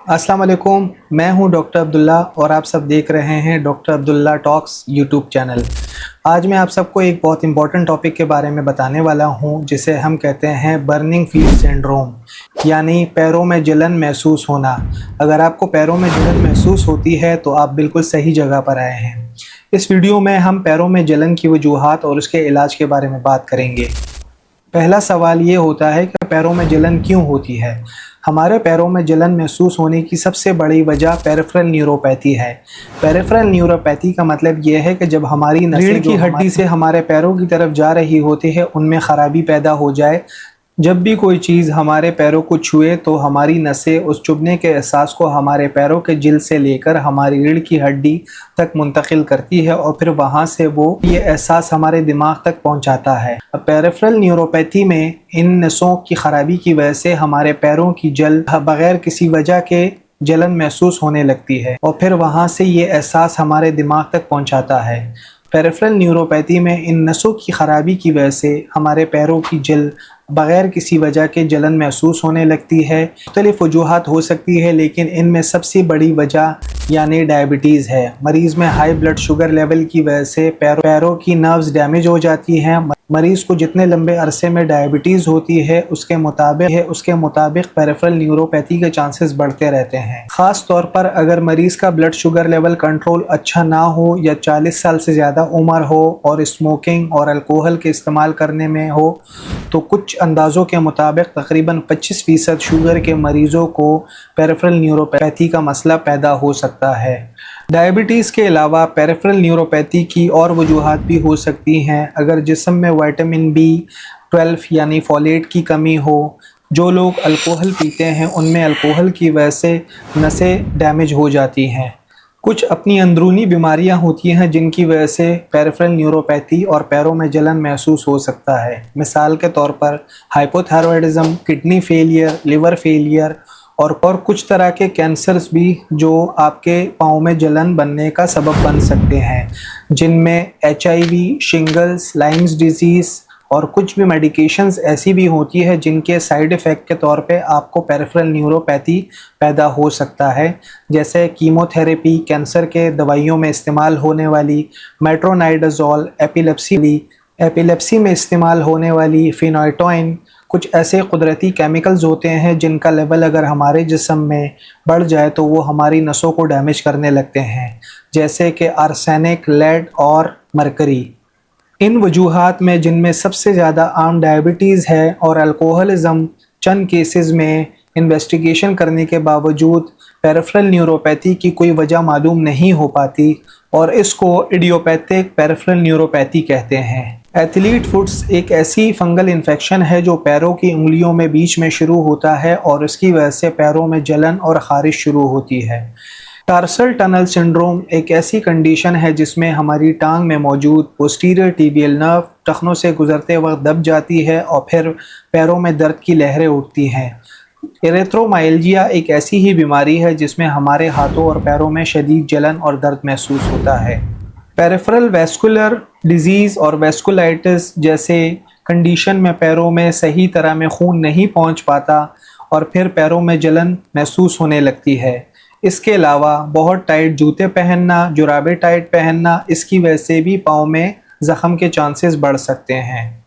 अस्सलाम वालेकुम। मैं हूं डॉक्टर अब्दुल्ला और आप सब देख रहे हैं doctor Abdullah talks YouTube channel. आज मैं आप सबको एक बहुत इंपॉर्टेंट टॉपिक के बारे में बताने वाला हूं, जिसे हम कहते हैं बर्निंग फीट सिंड्रोम, यानी पैरों में जलन महसूस होना। अगर आपको पैरों में जलन महसूस होती है तो आप बिल्कुल सही जगह पर आए हैं। इस वीडियो में हम पैरों में जलन की वजूहात और उसके इलाज के बारे में बात करेंगे। पहला सवाल ये होता है कि पैरों में जलन क्यों होती है। हमारे पैरों में जलन महसूस होने की सबसे बड़ी वजह पेरिफेरल न्यूरोपैथी है। पेरिफेरल न्यूरोपैथी का मतलब ये है कि जब हमारी रीढ़ की हड्डी से हमारे पैरों की तरफ जा रही होती है उनमें ख़राबी पैदा हो जाए। जब भी कोई चीज़ हमारे पैरों को छुए तो हमारी नसें उस चुभने के एहसास को हमारे पैरों के जिल्द से लेकर हमारी रीढ़ की हड्डी तक मुंतकिल करती है और फिर वहाँ से वो ये एहसास हमारे दिमाग तक पहुँचाता है। पेरिफेरल न्यूरोपैथी में इन नसों की ख़राबी की वजह से हमारे पैरों की जल्द बग़ैर किसी वजह के जलन महसूस होने लगती है और फिर वहाँ से ये एहसास हमारे दिमाग तक पहुँचाता है। पेरिफेरल न्यूरोपैथी में इन नसों की ख़राबी की वजह से हमारे पैरों की जल्द बग़ैर किसी वजह के जलन महसूस होने लगती है। मुख्तलिफ़ वजूहात हो सकती है, लेकिन इनमें सबसे बड़ी वजह यानी डायबिटीज़ है। मरीज़ में हाई ब्लड शुगर लेवल की वजह से पैरों की नर्व्स डैमेज हो जाती हैं। मरीज़ को जितने लंबे अरसे में डायबिटीज़ होती है उसके मुताबिक पेरिफेरल न्यूरोपैथी के चांसेस बढ़ते रहते हैं। ख़ास तौर पर अगर मरीज़ का ब्लड शुगर लेवल कंट्रोल अच्छा ना हो या 40 साल से ज़्यादा उम्र हो और स्मोकिंग और अल्कोहल के इस्तेमाल करने में हो तो कुछ अंदाज़ों के मुताबिक तकरीबन 25% शुगर के मरीज़ों को पेरिफेरल न्यूरोपैथी का मसला पैदा हो सकता है। डायबिटीज़ के अलावा पेरिफेरल न्यूरोपैथी की और वजूहात भी हो सकती हैं। अगर जिस्म में विटामिन B12 यानी फोलेट की कमी हो, जो लोग अल्कोहल पीते हैं उनमें अल्कोहल की वजह से नसें डैमेज हो जाती हैं। कुछ अपनी अंदरूनी बीमारियां होती हैं जिनकी वजह से पेरिफेरल न्यूरोपैथी और पैरों में जलन महसूस हो सकता है। मिसाल के तौर पर hypothyroidism, kidney failure, liver failure और कुछ तरह के कैंसर्स भी जो आपके पाँव में जलन बनने का सबब बन सकते हैं, जिनमें HIV, शिंगल्स, लाइम्स डिजीज़ और कुछ भी मेडिकेशंस ऐसी भी होती है जिनके साइड इफ़ेक्ट के तौर पे आपको पेरिफेरल न्यूरोपैथी पैदा हो सकता है, जैसे कीमोथेरेपी, कैंसर के दवाइयों में इस्तेमाल होने वाली मेट्रोनाइडाज़ोल, एपिलेप्सी में इस्तेमाल होने वाली फिनोइटोइन। कुछ ऐसे कुदरती केमिकल्स होते हैं जिनका लेवल अगर हमारे जिस्म में बढ़ जाए तो वो हमारी नसों को डैमेज करने लगते हैं, जैसे कि आर्सेनिक, लेड और मरकरी। इन वजूहात में जिनमें सबसे ज़्यादा आम डायबिटीज़ है और अल्कोहलिज्म, चंद केसेस में इन्वेस्टिगेशन करने के बावजूद पेरिफेरल न्यूरोपैथी की कोई वजह मालूम नहीं हो पाती और इसको इडियोपैथिक पेरिफेरल न्यूरोपैथी कहते हैं। एथलीट फुट्स एक ऐसी फंगल इन्फेक्शन है जो पैरों की उंगलियों में बीच में शुरू होता है और इसकी वजह से पैरों में जलन और ख़ारिश शुरू होती है। टार्सल टनल सिंड्रोम एक ऐसी कंडीशन है जिसमें हमारी टांग में मौजूद पोस्टीरियर टिबियल नर्व टखनों से गुजरते वक्त दब जाती है और फिर पैरों में दर्द की लहरें उठती हैं। एरिथ्रोमाइल्जिया एक ऐसी ही बीमारी है जिसमें हमारे हाथों और पैरों में शदीद जलन और दर्द महसूस होता है। पेरिफेरल वैस्कुलर डिजीज़ और वैस्कुलाइटिस जैसे कंडीशन में पैरों में सही तरह में खून नहीं पहुंच पाता और फिर पैरों में जलन महसूस होने लगती है। इसके अलावा बहुत टाइट जूते पहनना, जुराबे टाइट पहनना, इसकी वजह से भी पाँव में ज़ख़म के चांसेस बढ़ सकते हैं।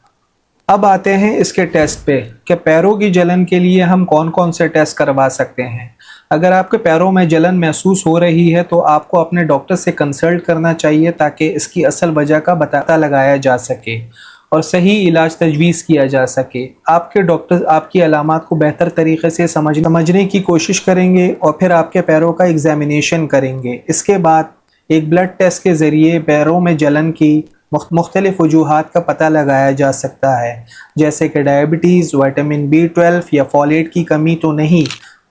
अब आते हैं इसके टेस्ट पे कि पैरों की जलन के लिए हम कौन कौन से टेस्ट करवा सकते हैं। अगर आपके पैरों में जलन महसूस हो रही है तो आपको अपने डॉक्टर से कंसल्ट करना चाहिए ताकि इसकी असल वजह का पता लगाया जा सके और सही इलाज तजवीज़ किया जा सके। आपके डॉक्टर आपकी अलामात को बेहतर तरीके से समझने की कोशिश करेंगे और फिर आपके पैरों का एग्जामिनेशन करेंगे। इसके बाद एक ब्लड टेस्ट के ज़रिए पैरों में जलन की मुख्तलिफ़ वजूहात का पता लगाया जा सकता है, जैसे कि डायबिटीज़, विटामिन B12 या फोलेट की कमी तो नहीं,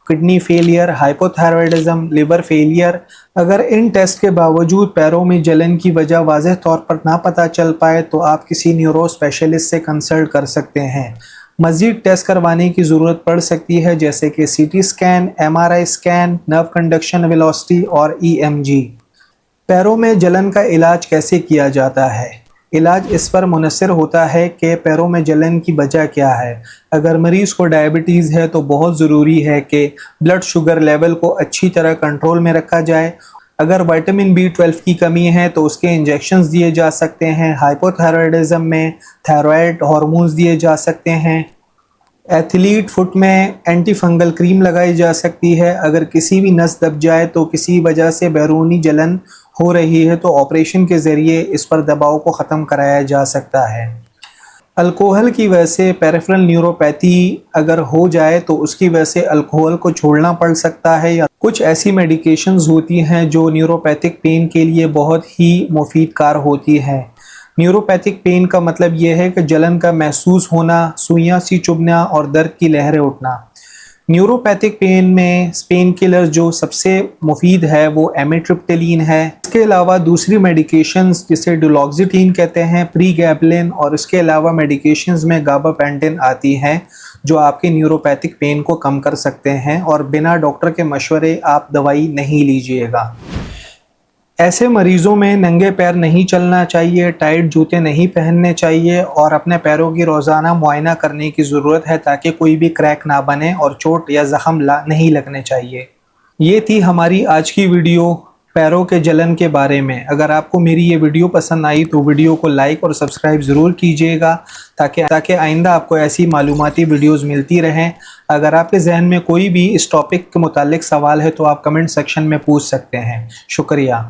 kidney failure, hypothyroidism, liver failure. अगर इन टेस्ट के बावजूद पैरों में जलन की वजह वाज़ेह तौर पर ना पता चल पाए तो आप किसी न्यूरो स्पेशलिस्ट से कंसल्ट कर सकते हैं। मज़ीद टेस्ट करवाने की ज़रूरत पड़ सकती है, जैसे कि CT scan, MRI scan, nerve conduction velocity और EMG। पैरों में जलन का इलाज कैसे किया जाता है? इलाज इस पर मुनहसर होता है कि पैरों में जलन की वजह क्या है। अगर मरीज़ को डायबिटीज़ है तो बहुत ज़रूरी है कि ब्लड शुगर लेवल को अच्छी तरह कंट्रोल में रखा जाए। अगर विटामिन B12 की कमी है तो उसके इंजेक्शंस दिए जा सकते हैं। हाइपोथायराइडिज्म में थायराइड हार्मोन्स दिए जा सकते हैं। एथलीट फुट में एंटी फंगल क्रीम लगाई जा सकती है। अगर किसी भी नस दब जाए तो किसी वजह से बैरूनी जलन हो रही है तो ऑपरेशन के ज़रिए इस पर दबाव को ख़त्म कराया जा सकता है। अल्कोहल की वजह से पेरिफेरल न्यूरोपैथी अगर हो जाए तो उसकी वजह से अल्कोहल को छोड़ना पड़ सकता है, या कुछ ऐसी मेडिकेशंस होती हैं जो न्यूरोपैथिक पेन के लिए बहुत ही मुफीद कार होती हैं। न्यूरोपैथिक पेन का मतलब ये है कि जलन का महसूस होना, सुइयां सी चुभना और दर्द की लहरें उठना। न्यूरोपैथिक पेन में पेन किलर जो सबसे मुफीद है वो एमिट्रिप्टिलिन है। इसके अलावा दूसरी मेडिकेशंस जिसे डुलोक्सिटीन कहते हैं, प्रीगैबलिन, और इसके अलावा मेडिकेशंस में गाबापेंटिन आती हैं जो आपके न्यूरोपैथिक पेन को कम कर सकते हैं, और बिना डॉक्टर के मशवरे आप दवाई नहीं लीजिएगा। ऐसे मरीज़ों में नंगे पैर नहीं चलना चाहिए, टाइट जूते नहीं पहनने चाहिए और अपने पैरों की रोज़ाना मुआयना करने की ज़रूरत है ताकि कोई भी क्रैक ना बने और चोट या ज़ख़म नहीं लगने चाहिए। ये थी हमारी आज की वीडियो पैरों के जलन के बारे में। अगर आपको मेरी ये वीडियो पसंद आई तो वीडियो को लाइक और सब्सक्राइब ज़रूर कीजिएगा ताकि आइंदा आपको ऐसी मालूमाती वीडियोस मिलती रहें। अगर आपके जहन में कोई भी इस टॉपिक के मुतालिक सवाल है तो आप कमेंट सेक्शन में पूछ सकते हैं। शुक्रिया।